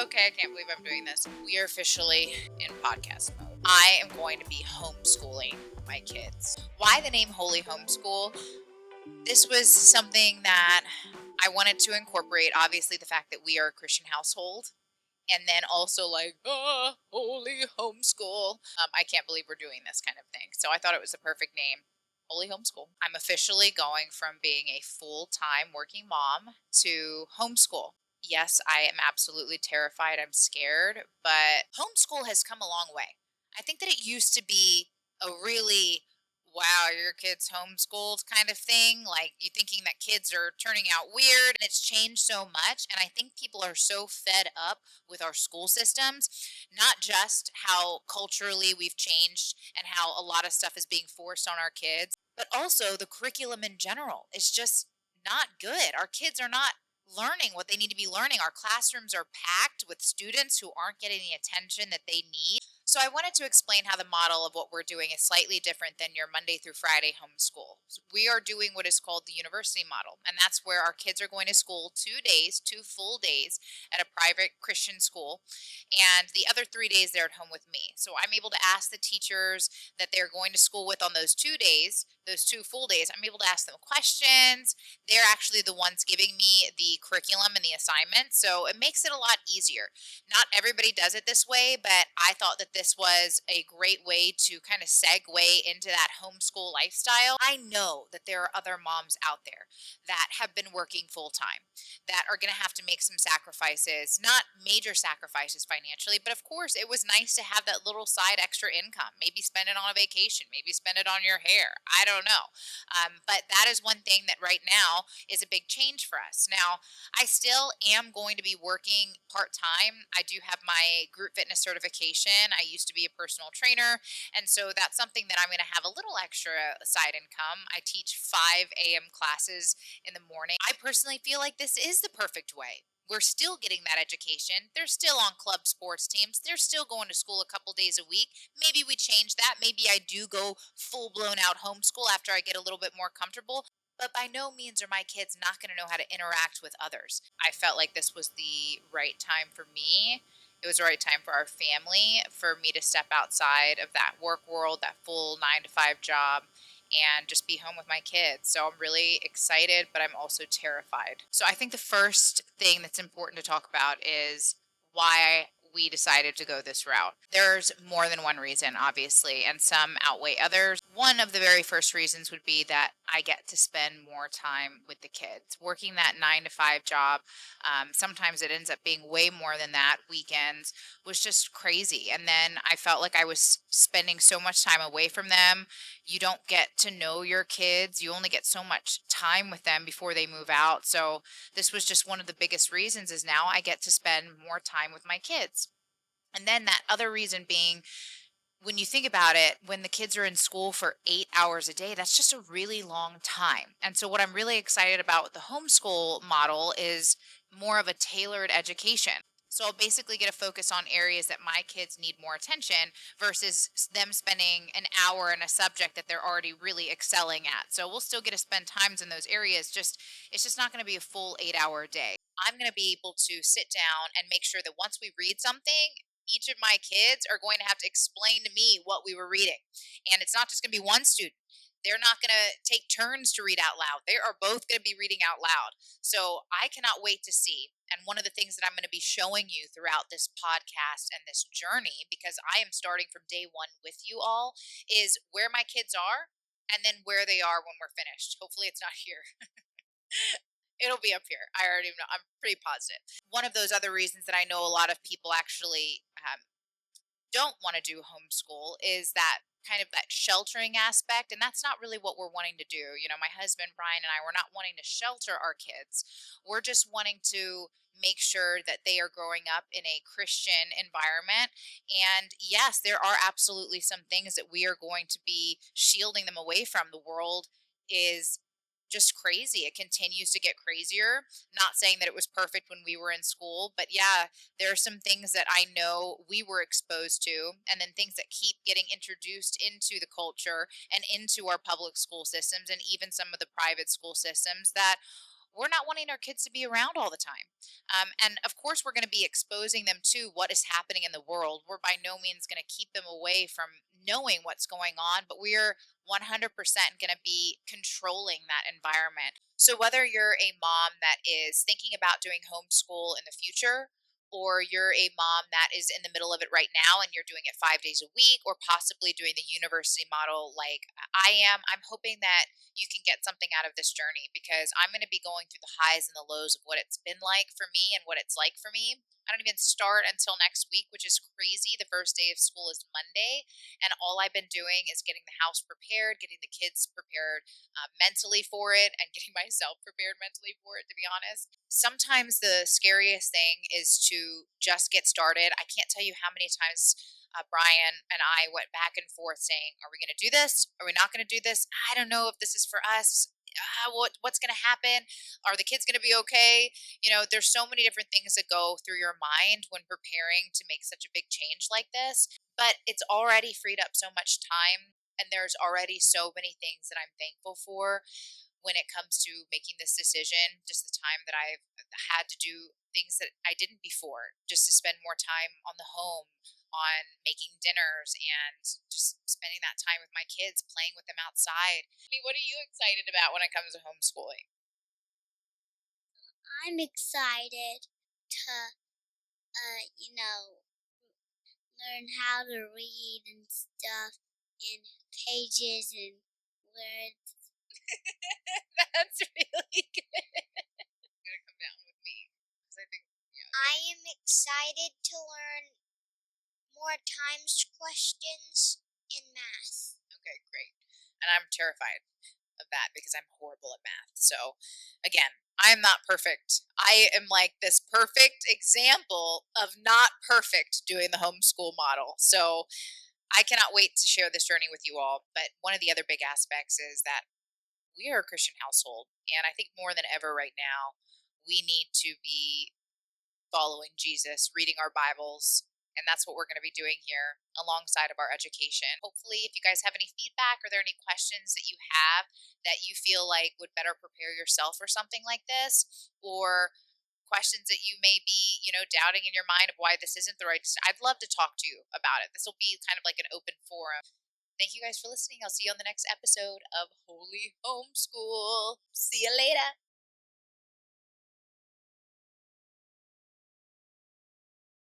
Okay, I can't believe I'm doing this. We are officially in podcast mode. I am going to be homeschooling my kids. Why the name Holy Homeschool? This was something that I wanted to incorporate, obviously, the fact that we are a Christian household. And then also, holy homeschool. I can't believe we're doing this kind of thing. So I thought it was the perfect name. Holy homeschool. I'm officially going from being a full time working mom to homeschool. Yes, I am absolutely terrified. I'm scared, but homeschool has come a long way. I think that it used to be a really, wow, your kid's homeschooled kind of thing. Like you thinking that kids are turning out weird, and it's changed so much. And I think people are so fed up with our school systems, not just how culturally we've changed and how a lot of stuff is being forced on our kids, but also the curriculum in general is just not good. Our kids are not learning what they need to be learning. Our classrooms are packed with students who aren't getting the attention that they need. So I wanted to explain how the model of what we're doing is slightly different than your Monday through Friday homeschool. We are doing what is called the university model, and that's where our kids are going to school 2 days, 2 full days at a private Christian school, and the other 3 days they're at home with me. So I'm able to ask the teachers that they're going to school with on those 2 days, those 2 full days, I'm able to ask them questions. They're actually the ones giving me the curriculum and the assignments, so it makes it a lot easier. Not everybody does it this way, but I thought that this was a great way to kind of segue into that homeschool lifestyle. I know that there are other moms out there that have been working full time that are going to have to make some sacrifices, not major sacrifices financially, but of course, it was nice to have that little side extra income. Maybe spend it on a vacation, maybe spend it on your hair. I don't know. But that is one thing that right now is a big change for us. Now, I still am going to be working part time. I do have my group fitness certification. I used to be a personal trainer. And so that's something that I'm going to have a little extra side income. I teach 5 a.m. classes in the morning. I personally feel like this is the perfect way. We're still getting that education. They're still on club sports teams. They're still going to school a couple days a week. Maybe we change that. Maybe I do go full blown out homeschool after I get a little bit more comfortable. But by no means are my kids not going to know how to interact with others. I felt like this was the right time for me. It was the right time for our family for me to step outside of that work world, that full 9 to 5 job, and just be home with my kids. So I'm really excited, but I'm also terrified. So I think the first thing that's important to talk about is why we decided to go this route. There's more than one reason, obviously, and some outweigh others. One of the very first reasons would be that I get to spend more time with the kids. Working that 9 to 5 job, sometimes it ends up being way more than that. Weekends was just crazy. And then I felt like I was spending so much time away from them. You don't get to know your kids. You only get so much time with them before they move out. So this was just one of the biggest reasons is now I get to spend more time with my kids. And then that other reason being, when you think about it, when the kids are in school for 8 hours a day, that's just a really long time. And so, what I'm really excited about with the homeschool model is more of a tailored education. So, I'll basically get a focus on areas that my kids need more attention versus them spending an hour in a subject that they're already really excelling at. So, we'll still get to spend times in those areas, just it's just not going to be a full 8 hour day. I'm going to be able to sit down and make sure that once we read something, each of my kids are going to have to explain to me what we were reading. And it's not just going to be one student. They're not going to take turns to read out loud. They are both going to be reading out loud. So I cannot wait to see. And one of the things that I'm going to be showing you throughout this podcast and this journey, because I am starting from day one with you all, is where my kids are and then where they are when we're finished. Hopefully, it's not here. It'll be up here. I already know. I'm pretty positive. One of those other reasons that I know a lot of people actually don't want to do homeschool is that kind of that sheltering aspect, and that's not really what we're wanting to do. My husband Brian and I, we're not wanting to shelter our kids. We're just wanting to make sure that they are growing up in a Christian environment. And yes, there are absolutely some things that we are going to be shielding them away from. The world is just crazy. It continues to get crazier. Not saying that it was perfect when we were in school, but yeah, there are some things that I know we were exposed to, and then things that keep getting introduced into the culture and into our public school systems and even some of the private school systems that we're not wanting our kids to be around all the time. And of course, we're going to be exposing them to what is happening in the world. We're by no means going to keep them away from knowing what's going on, but we're 100% going to be controlling that environment. So, whether you're a mom that is thinking about doing homeschool in the future, or you're a mom that is in the middle of it right now and you're doing it 5 days a week, or possibly doing the university model like I am, I'm hoping that you can get something out of this journey because I'm going to be going through the highs and the lows of what it's been like for me and what it's like for me. I don't even start until next week, which is crazy. The first day of school is Monday, and all I've been doing is getting the house prepared, getting the kids prepared mentally for it, and getting myself prepared mentally for it, to be honest. Sometimes the scariest thing is to just get started. I can't tell you how many times Brian and I went back and forth saying, "Are we going to do this? Are we not going to do this? I don't know if this is for us. What's going to happen? Are the kids going to be okay?" There's so many different things that go through your mind when preparing to make such a big change like this. But it's already freed up so much time, and there's already so many things that I'm thankful for when it comes to making this decision. Just the time that I've had to do things that I didn't before, just to spend more time on the home, on making dinners, and just spending that time with my kids, playing with them outside. I mean, what are you excited about when it comes to homeschooling? I'm excited to, learn how to read and stuff and pages and words. That's really good. Gotta come down with me because I think, yeah. I am excited to learn more times questions in math. Okay, great. And I'm terrified of that because I'm horrible at math. So, again, I'm not perfect. I am like this perfect example of not perfect doing the homeschool model. So, I cannot wait to share this journey with you all. But one of the other big aspects is that we are a Christian household. And I think more than ever right now, we need to be following Jesus, reading our Bibles. And that's what we're going to be doing here alongside of our education. Hopefully, if you guys have any feedback or there are any questions that you have that you feel like would better prepare yourself for something like this, or questions that you may be, doubting in your mind of why this isn't the right, I'd love to talk to you about it. This will be kind of like an open forum. Thank you guys for listening. I'll see you on the next episode of Holy Homeschool. See you later.